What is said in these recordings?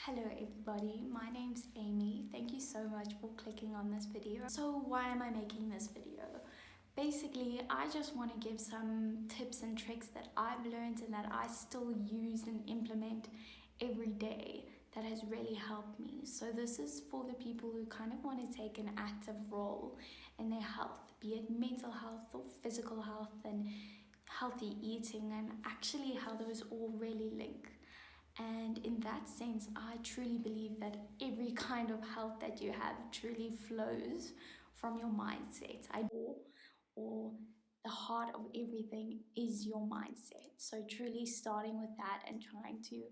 Hello everybody, my name's Amy. Thank you so much for clicking on this video. So why am I making this video? Basically, I just want to give some tips and tricks that I've learned and that I still use and implement every day that has really helped me. So this is for the people who kind of want to take an active role in their health, be it mental health or physical health and healthy eating, and actually how those all really link. And in that sense, I truly believe that every kind of health that you have truly flows from your mindset. Or the heart of everything is your mindset. So truly starting with that and trying to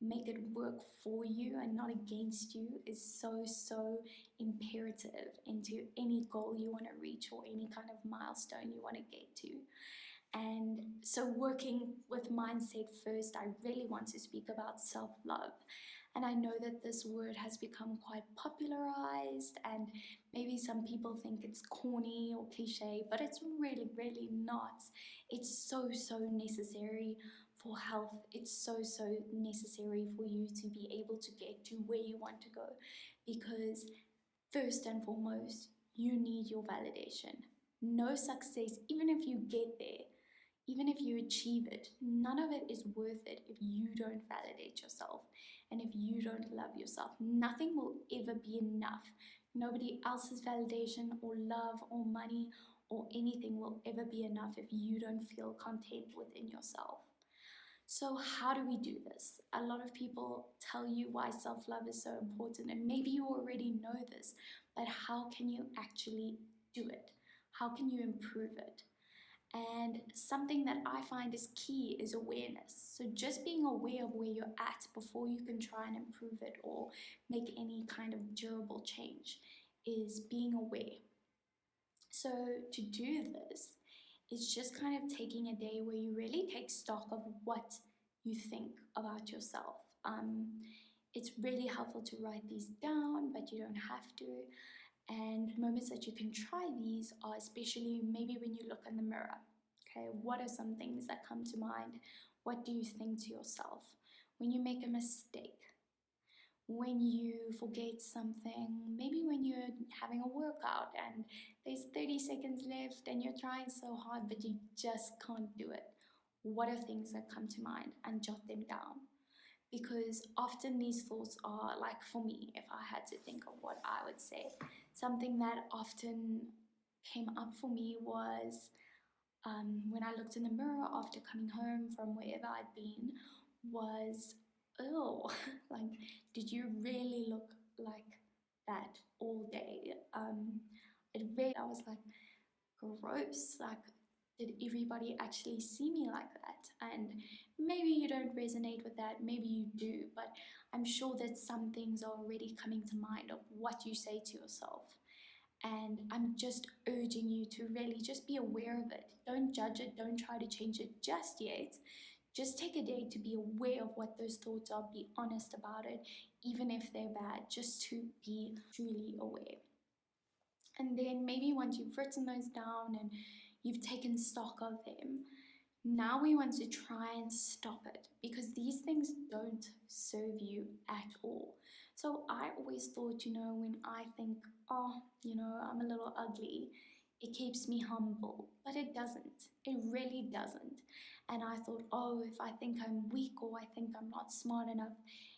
make it work for you and not against you is so imperative into any goal you want to reach or any kind of milestone you want to get to. And so working with mindset first, I really want to speak about self-love. And I know that this word has become quite popularized and maybe some people think it's corny or cliche, but it's really not. It's so necessary for health. It's so necessary for you to be able to get to where you want to go, because first and foremost, you need your validation. No success, even if you get there, even if you achieve it, none of it is worth it if you don't validate yourself and if you don't love yourself. Nothing will ever be enough. Nobody else's validation or love or money or anything will ever be enough if you don't feel content within yourself. So how do we do this? A lot of people tell you why self-love is so important, and maybe you already know this, but how can you actually do it? How can you improve it? And something that I find is key is awareness. So just being aware of where you're at before you can try and improve it or make any kind of durable change is being aware. So to do this, it's just kind of taking a day where you really take stock of what you think about yourself. It's really helpful to write these down, but you don't have to. And moments that you can try these are especially maybe when you look in the mirror. Okay, what are some things that come to mind? What do you think to yourself? When you make a mistake, when you forget something, maybe when you're having a workout and there's 30 seconds left and you're trying so hard but you just can't do it. What are things that come to mind, and jot them down? Because often these thoughts are, like for me, if I had to think of what I would say, something that often came up for me was when I looked in the mirror after coming home from wherever I'd been was, oh, like, did you really look like that all day? I was like, gross, like, did everybody actually see me like that? And maybe you don't resonate with that, maybe you do, but I'm sure that some things are already coming to mind of what you say to yourself. And I'm just urging you to really just be aware of it. Don't judge it, don't try to change it just yet. Just take a day to be aware of what those thoughts are, be honest about it, even if they're bad, just to be truly aware. And then maybe once you've written those down and you've taken stock of them, now we want to try and stop it, because these things don't serve you at all. So I always thought, when I think, oh, I'm a little ugly, it keeps me humble, but it doesn't. It really doesn't. And I thought, oh, if I think I'm weak or I think I'm not smart enough,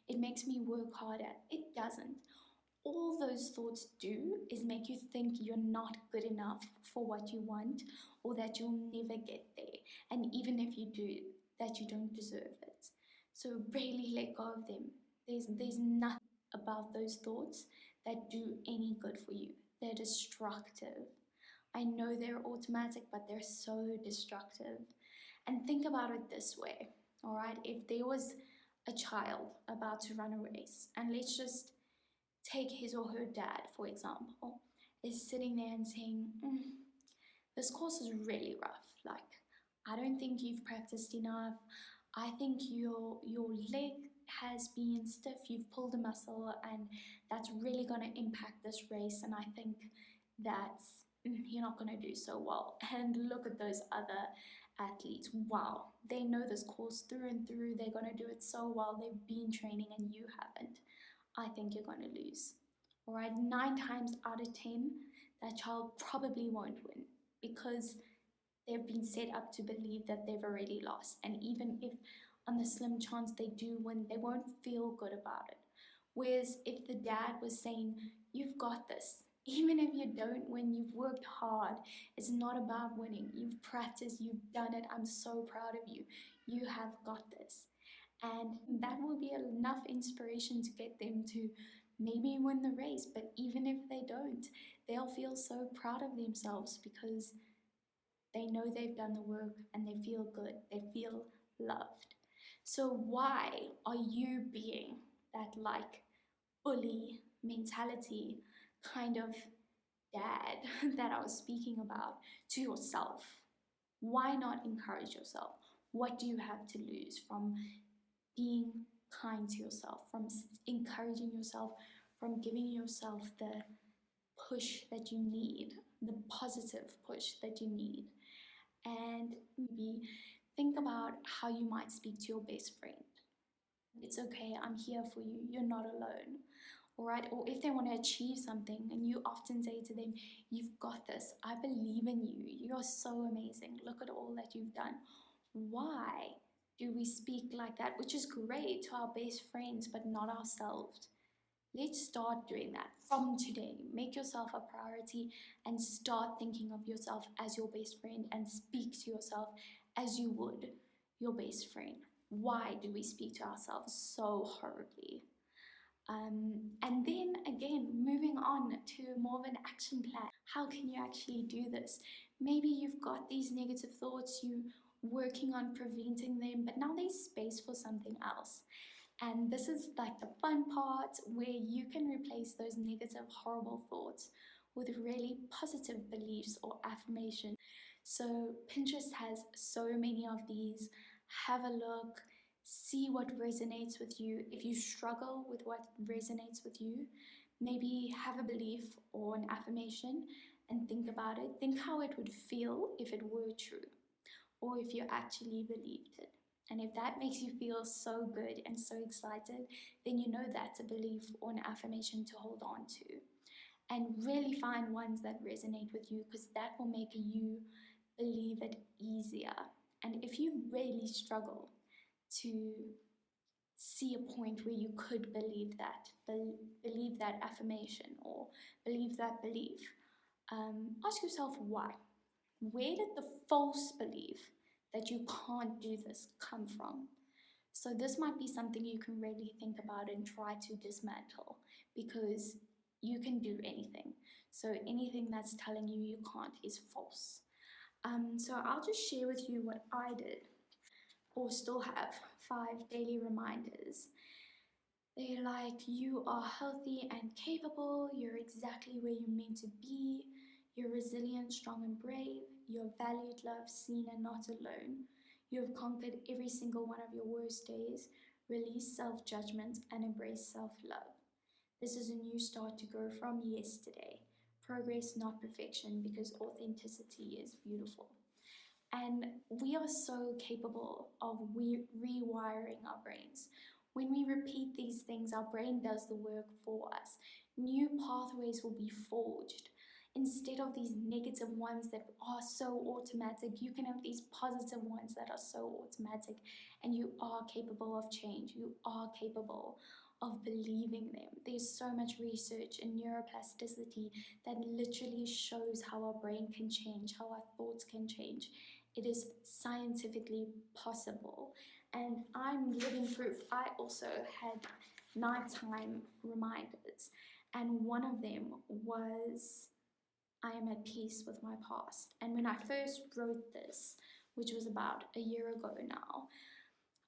it makes me work harder. It doesn't. All those thoughts do is make you think you're not good enough for what you want, or that you'll never get there. And even if you do, that you don't deserve it. So really let go of them. There's nothing about those thoughts that do any good for you. They're destructive. I know they're automatic, but they're so destructive. And think about it this way, all right? If there was a child about to run a race, and let's just take his or her dad, for example, is sitting there and saying, this course is really rough. Like, I don't think you've practiced enough. I think your leg has been stiff, you've pulled a muscle, and that's really going to impact this race, and I think that's you're not going to do so well. And look at those other athletes. Wow, they know this course through and through. They're going to do it so well. They've been training and you haven't. I think you're going to lose. All right, 9 times out of 10, that child probably won't win because they've been set up to believe that they've already lost. And even if on the slim chance they do win, they won't feel good about it. Whereas if the dad was saying, you've got this, even if you don't win, you've worked hard. It's not about winning. You've practiced, you've done it. I'm so proud of you. You have got this. And that will be enough inspiration to get them to maybe win the race. But even if they don't, they'll feel so proud of themselves because they know they've done the work and they feel good, they feel loved. So, why are you being that like bully mentality kind of dad that I was speaking about to yourself? Why not encourage yourself? What do you have to lose from being kind to yourself, from encouraging yourself, from giving yourself the push that you need, the positive push that you need? And maybe think about how you might speak to your best friend. It's okay, I'm here for you, you're not alone. All right, or if they want to achieve something and you often say to them, you've got this, I believe in you, you're so amazing, look at all that you've done. Why do we speak like that, which is great to our best friends, but not ourselves? Let's start doing that from today. Make yourself a priority and start thinking of yourself as your best friend and speak to yourself as you would your best friend. Why do we speak to ourselves so horribly? And then again, moving on to more of an action plan. How can you actually do this? Maybe you've got these negative thoughts, you working on preventing them, but now there's space for something else. And this is like the fun part where you can replace those negative, horrible thoughts with really positive beliefs or affirmations. So, Pinterest has so many of these. Have a look, see what resonates with you. If you struggle with what resonates with you, maybe have a belief or an affirmation and think about it. Think how it would feel if it were true or if you actually believed it. And if that makes you feel so good and so excited, then you know that's a belief or an affirmation to hold on to. And really find ones that resonate with you because that will make you believe it easier. And if you really struggle to see a point where you could believe that affirmation or believe that belief, ask yourself why. Where did the false belief that you can't do this come from? So this might be something you can really think about and try to dismantle because you can do anything. So anything that's telling you you can't is false. So I'll just share with you what I did or still have 5 daily reminders. They're like, you are healthy and capable, you're exactly where you're meant to be, you're resilient, strong, and brave, you're valued, loved, seen, and not alone. You have conquered every single one of your worst days. Release self judgment and embrace self love. This is a new start to grow from yesterday. Progress, not perfection, because authenticity is beautiful. And we are so capable of rewiring our brains. When we repeat these things, our brain does the work for us. New pathways will be forged. Instead of these negative ones that are so automatic, you can have these positive ones that are so automatic, and you are capable of change. You are capable of believing them. There's so much research in neuroplasticity that literally shows how our brain can change, how our thoughts can change. It is scientifically possible. And I'm living proof. I also had nighttime reminders, and one of them was I am at peace with my past. And when I first wrote this, which was about a year ago now,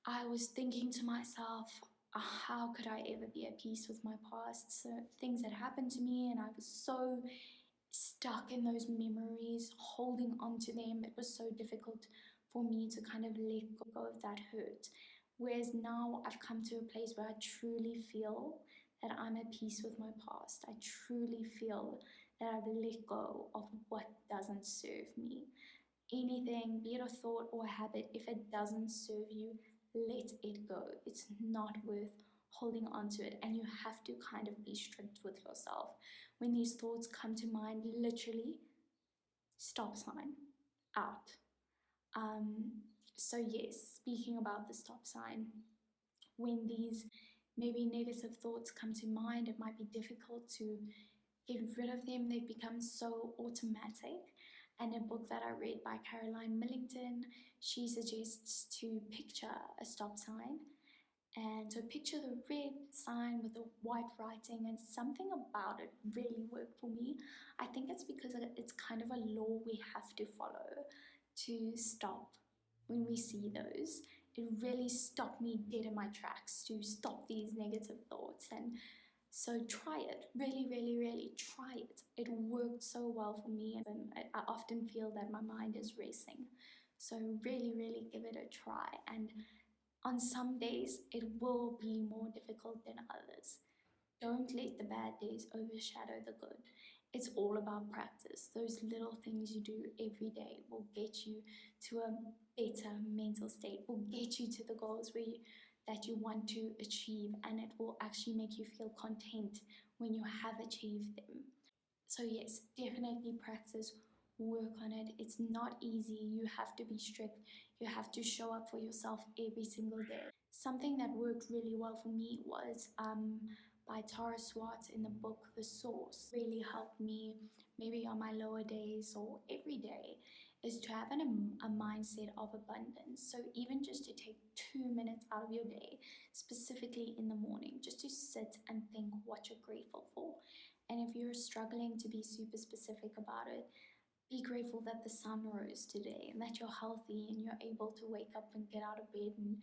I was thinking to myself, how could I ever be at peace with my past? So things that happened to me, and I was so stuck in those memories, holding on to them. It was so difficult for me to kind of let go of that hurt. Whereas now I've come to a place where I truly feel that I'm at peace with my past. I truly feel that I've let go of what doesn't serve me. Anything, be it a thought or a habit, if it doesn't serve you, let it go. It's not worth holding on to it, and you have to kind of be strict with yourself. When these thoughts come to mind, literally stop sign out. Um, so yes, speaking about the stop sign, when these maybe negative thoughts come to mind, it might be difficult to get rid of them. They've become so automatic. And a book that I read by Caroline Millington, she suggests to picture a stop sign. And so picture the red sign with the white writing, and something about it really worked for me. I think it's because it's kind of a law we have to follow to stop when we see those. It really stopped me dead in my tracks to stop these negative thoughts. And so try it, really, really, really try it. It worked so well for me, and I often feel that my mind is racing. So really, really give it a try. And on some days, it will be more difficult than others. Don't let the bad days overshadow the good. It's all about practice. Those little things you do every day will get you to a better mental state, will get you to the goals that you want to achieve, and it will actually make you feel content when you have achieved them. So yes, definitely practice, work on it. It's not easy. You have to be strict. You have to show up for yourself every single day. Something that worked really well for me was by Tara Swart in the book The Source. Really helped me maybe on my lower days or every day, is to have a mindset of abundance. So even just to take 2 minutes out of your day, specifically in the morning, just to sit and think what you're grateful for. And if you're struggling to be super specific about it, be grateful that the sun rose today and that you're healthy and you're able to wake up and get out of bed and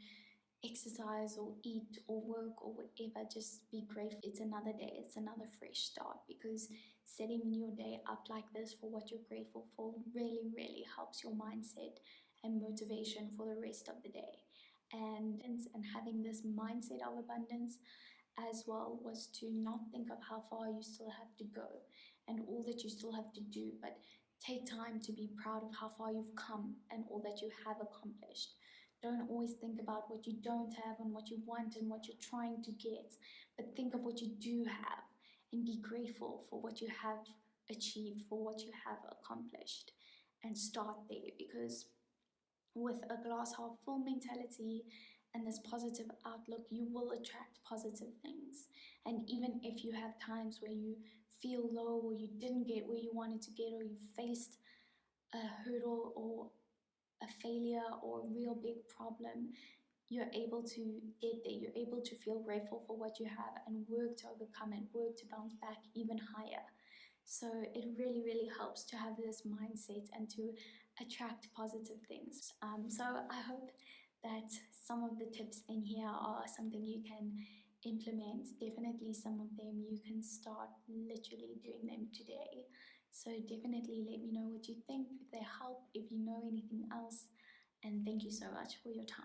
exercise or eat or work or whatever. Just be grateful. It's another day, it's another fresh start, because setting your day up like this for what you're grateful for really, really helps your mindset and motivation for the rest of the day. And having this mindset of abundance as well was to not think of how far you still have to go and all that you still have to do, but take time to be proud of how far you've come and all that you have accomplished. Don't always think about what you don't have and what you want and what you're trying to get, but think of what you do have and be grateful for what you have achieved, for what you have accomplished, and start there. Because with a glass half full mentality and this positive outlook, you will attract positive things. And even if you have times where you feel low or you didn't get where you wanted to get, or you faced a hurdle or a failure or a real big problem, you're able to get there. You're able to feel grateful for what you have and work to overcome it, work to bounce back even higher. So it really, really helps to have this mindset and to attract positive things. So I hope that some of the tips in here are something you can implement. Definitely some of them you can start literally doing them today. So definitely let me know what you think, if they help, if you know anything else. And thank you so much for your time.